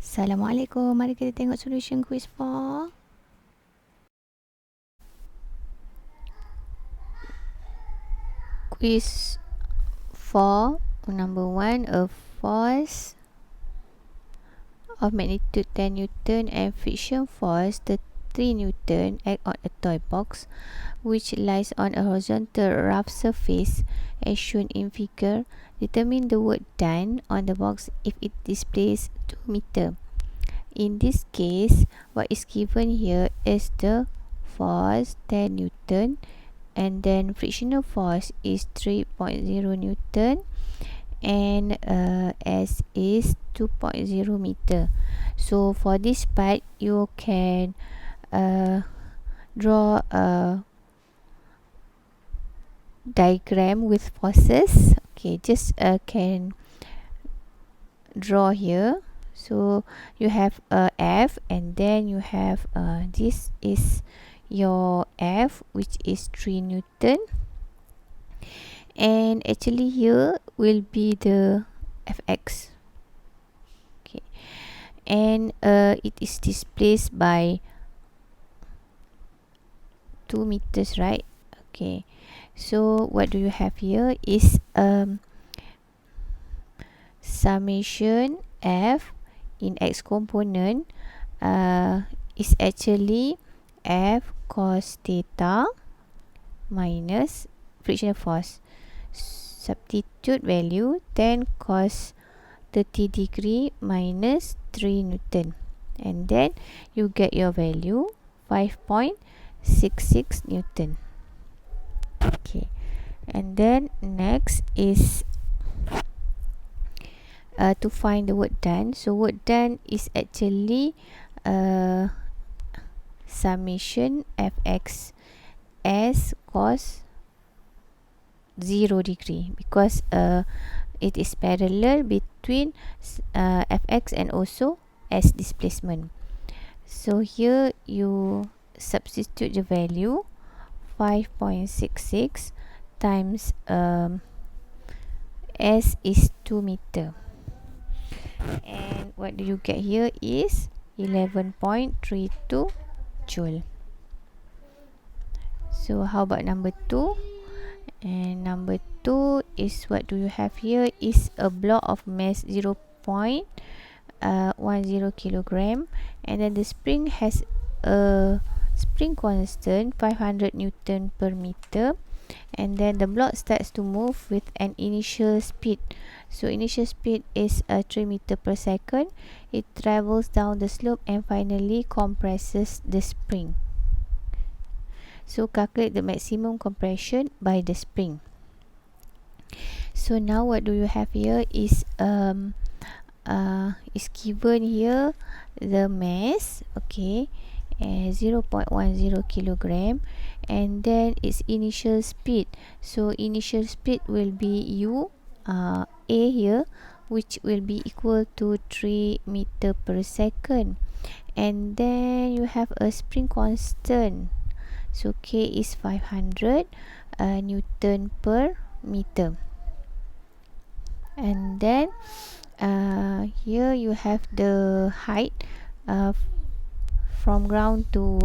Assalamualaikum. Mari kita tengok solution quiz 4. Quiz 4, number 1, a force of magnitude 10 Newton and friction force 3 Newton act on a toy box which lies on a horizontal rough surface as shown in figure. Determine the work done on the box if it displays 2 meter. In this case, what is given here is the force 10 Newton and then frictional force is 3.0 Newton and S is 2.0 meter. So for this part, you can draw a diagram with forces. Okay, just can draw here. So you have a F and then you have this is your F, which is 3 Newton, and actually here will be the Fx. Okay, and it is displaced by 2 meters, right? Okay, so what do you have here is summation F in x component is actually F cos theta minus frictional force. Substitute value 10 cos 30 degree minus 3 Newton, and then you get your value 5.66 Newton. Okay, and then next is to find the work done. So work done is actually summation Fx s cos 0 degree because it is parallel between Fx and also s displacement. So here you substitute the value 5.66 times s is 2 meter, and what do you get here is 11.32 joule. So how about number 2? And number 2 is, what do you have here is a block of mass 0.10 kilogram, and then the spring has a spring constant 500 Newton per meter, and then the block starts to move with an initial speed. So initial speed is 3 meter per second. It travels down the slope and finally compresses the spring. So calculate the maximum compression by the spring. So now what do you have here is given here the mass, okay, 0.10 kilogram, and then its initial speed. So initial speed will be u a here, which will be equal to 3 meter per second, and then you have a spring constant. So K is 500 Newton per meter, and then here you have the height from ground to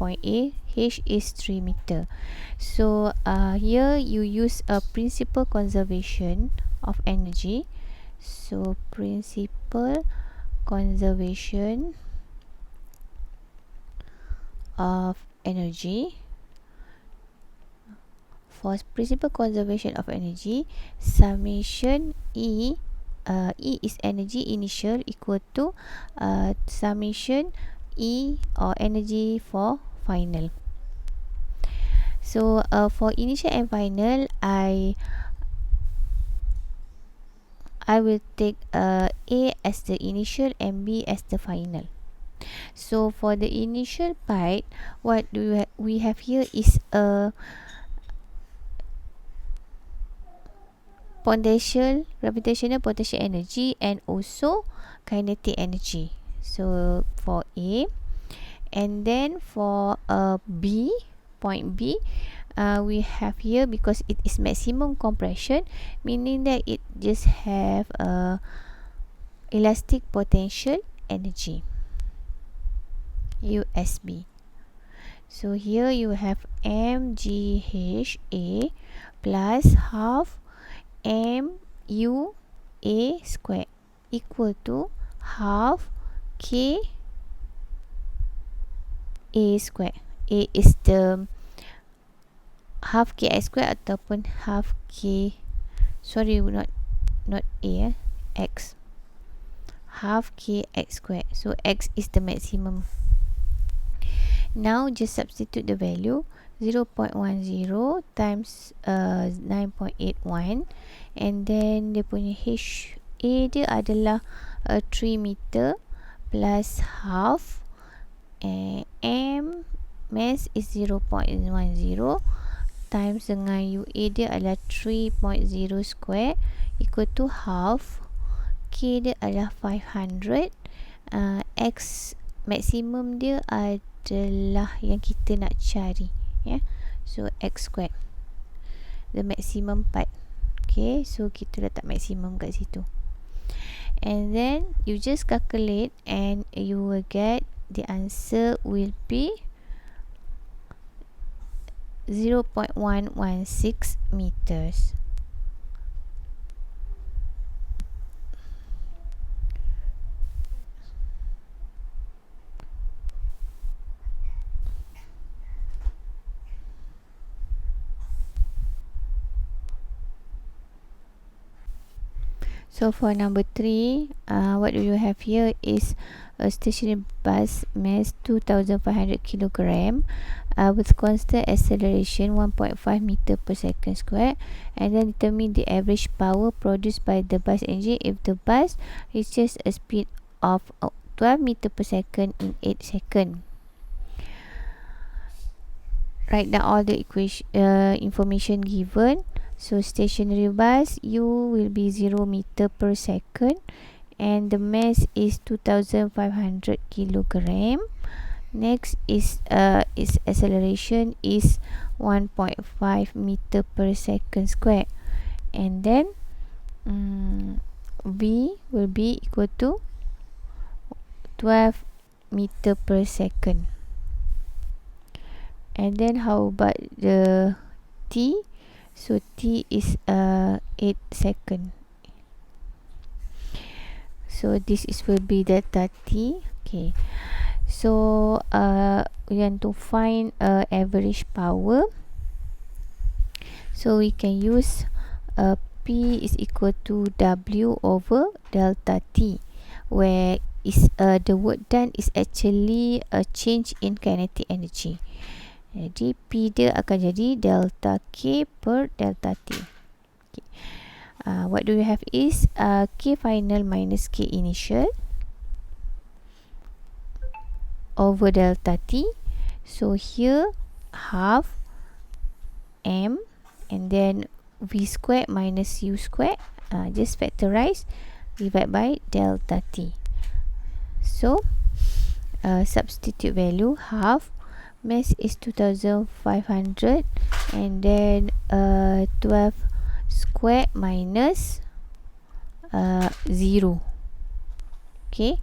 point A. H is 3 meter. So here you use a principal conservation of energy. So principal conservation of energy. For principal conservation of energy, summation E, E is energy initial equal to summation E or energy for final. So for initial and final, I will take A as the initial and B as the final. So for the initial part, what do we have here is a potential, gravitational potential energy, and also kinetic energy. So for A, and then for B, point B, we have here, because it is maximum compression, meaning that it just have a elastic potential energy, USB. So here you have mgha plus half mua square equal to half k a square. A is the half ki square ataupun half k, sorry, not a, x, half kx square. So x is the maximum. Now just substitute the value 0.10 times 9.81, and then dia punya HA dia adalah 3 meter plus half, m mass is 0.10 times dengan UA dia adalah 3.0 square equal to half, K dia adalah 500, X maksimum dia adalah yang kita nak cari, so X square, the maximum part. Okay, so kita letak maksimum kat situ, and then you just calculate and you will get the answer will be 0.116 meters. So for number 3, what do you have here is a stationary bus mass 2,500 kilogram with constant acceleration 1.5 meter per second square, and then determine the average power produced by the bus engine if the bus reaches a speed of 12 meter per second in 8 seconds. Write down all the information given. So stationary bus U will be 0 meter per second, and the mass is 2,500 kilogram. Next is its acceleration is 1.5 meter per second square, and then V will be equal to 12 meter per second. And then how about the T? So T is 8 second. So this will be delta T. Okay. So we want to find average power. So we can use P is equal to W over delta T, where is the work done is actually a change in kinetic energy. Jadi P dia akan jadi delta K per delta T. Okay. What do we have is K final minus K initial over delta T. So here half M, and then V squared minus U squared, just factorize, divide by delta T. So substitute value, half mass is 2,500, and then 12 squared minus 0. Okay,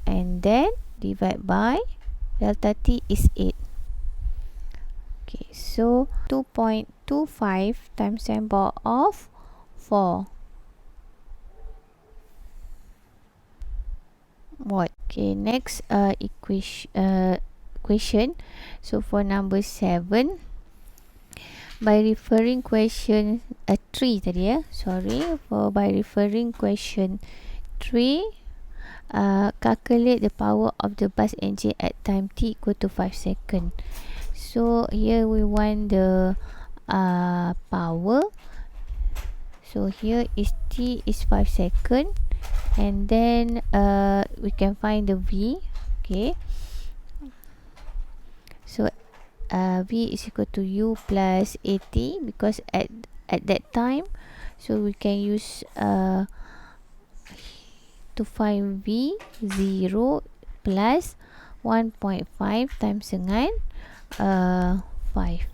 and then divide by delta T is 8. Okay, so 2.25 times 10 power of 4 watt. Okay, next question. So for number 7, by referring question 3 tadi by referring question 3, calculate the power of the bus engine at time t equal to 5 seconds. So here we want the power. So here is t is 5 seconds, and then we can find the V. Okay, so V is equal to U plus AT, because at that time, so we can use to find V 0 plus 1.5 times dengan 5.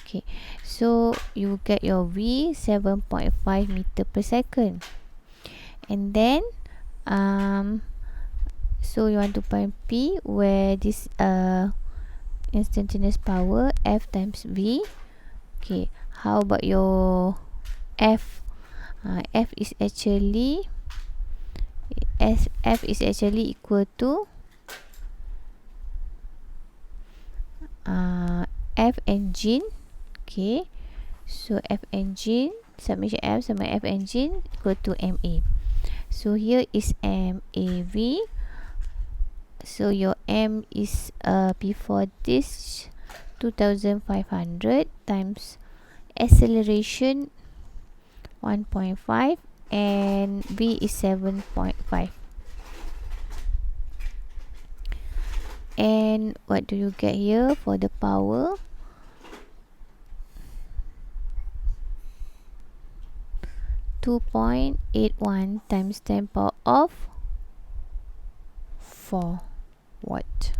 Okay, so you get your V 7.5 meter per second, and then So you want to find P, where this instantaneous power F times V. Okay, how about your F? F is actually equal to F engine. Okay, so F engine, summation F sama F engine equal to MA. So here is MAV. So your M is before this 2500 times acceleration 1.5 and V is 7.5. And what do you get here for the power? 2.81 times 10 power of 4 watt.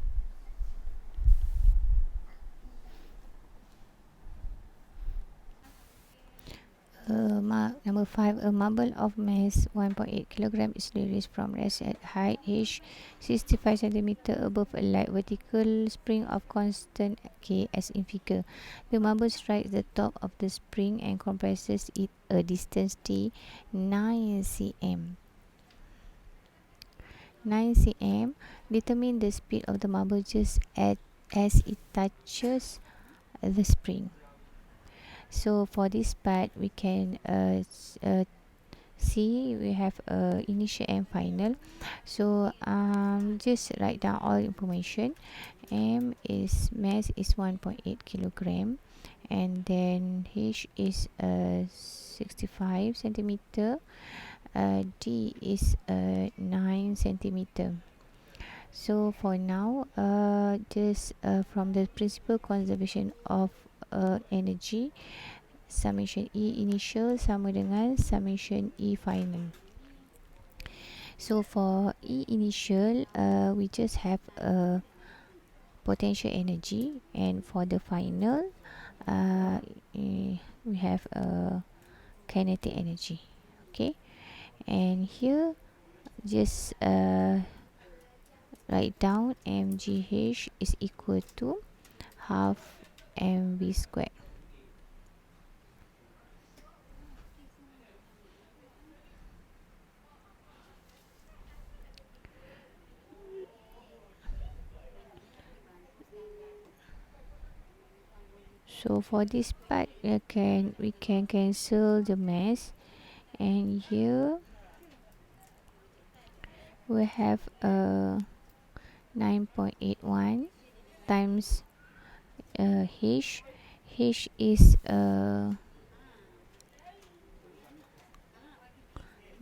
Number 5, a marble of mass 1.8 kg is released from rest at height h 65 cm above a light vertical spring of constant k as in figure. The marble strikes the top of the spring and compresses it a distance t 9 cm. 9 cm. Determine the speed of the marble just as it touches the spring. So for this part, we can see we have initial and final. So just write down all information. M is mass is 1.8 kilogram, and then H is 65 centimeter. D is 9 centimeter. So for now, just from the principal conservation of energy, summation E initial sama dengan summation E final. So for E initial, we just have a potential energy, and for the final, we have a kinetic energy. Okay, and here just write down mgh is equal to half mv squared. So for this part, we can cancel the mass, and here we have 9.81 times h. H is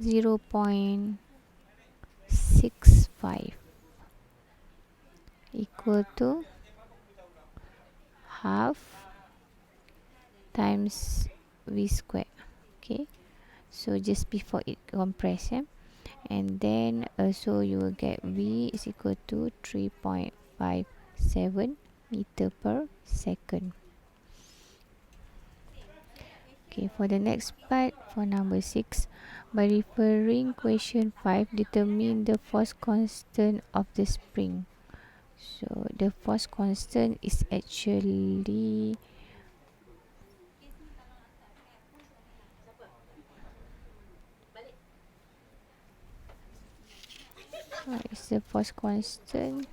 0.65 equal to half times v squared. Okay, so just before it compress, and then so you will get v is equal to 3.57 meter per second. Okay, for the next part, for number 6, by referring question 5, determine the force constant of the spring. So the force constant is actually what is the force constant?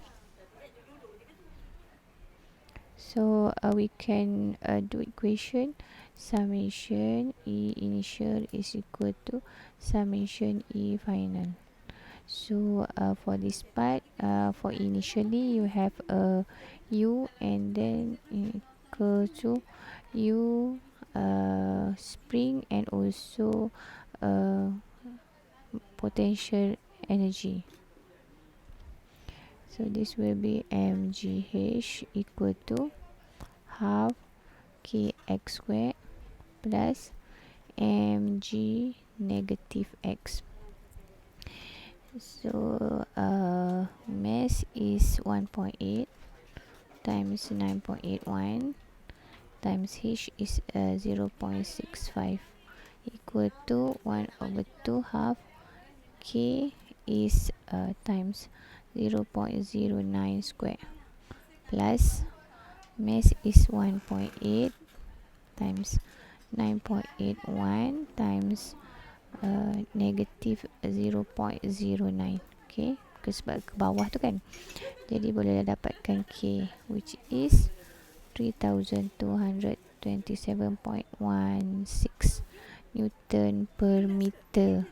So we can do equation. Summation E initial is equal to summation E final. So for this part, for initially you have a U, and then equal to U spring and also potential energy. So this will be mgh equal to half kx squared plus mg negative x. So mass is 1.8 times 9.81 times h is 0.65 equal to 1/2 half k is times 0.09 square plus mass is 1.8 times 9.81 times negative 0.09. Okay, sebab ke bawah tu kan, jadi boleh dapatkan K which is 3227.16 Newton per meter.